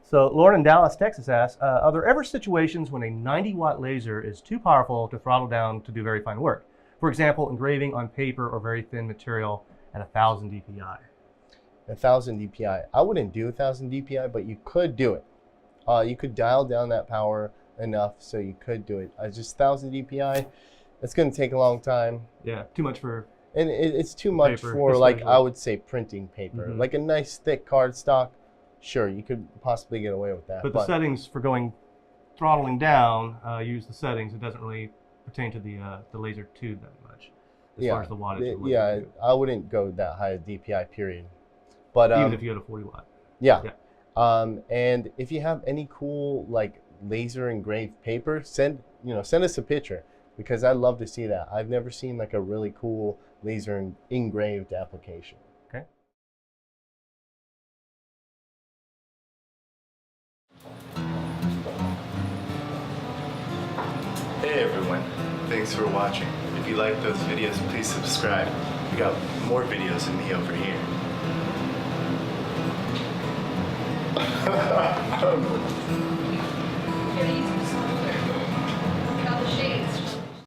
So Lauren in Dallas, Texas asks, are there ever situations when a 90-watt laser is too powerful to throttle down to do very fine work? For example, engraving on paper or very thin material at 1,000 DPI. 1,000 DPI. I wouldn't do 1,000 DPI, but you could do it. You could dial down that power enough so you could do it. Just 1,000 DPI, it's going to take a long time. Yeah, too much for. And it's too much paper, for, like, especially. I would say printing paper. Like a nice thick cardstock, sure, you could possibly get away with that. But the settings for throttling down, use the settings. It doesn't really pertain to the laser tube that much, as far as the wattage. Of the laser tube. I wouldn't go that high a DPI period. But even if you had a 40 watt. Yeah. And if you have any cool like laser engraved paper, send us a picture, because I'd love to see that. I've never seen like a really cool laser engraved application. Okay. Hey everyone, thanks for watching. If you like those videos, please subscribe. We got more videos of me over here. I don't know.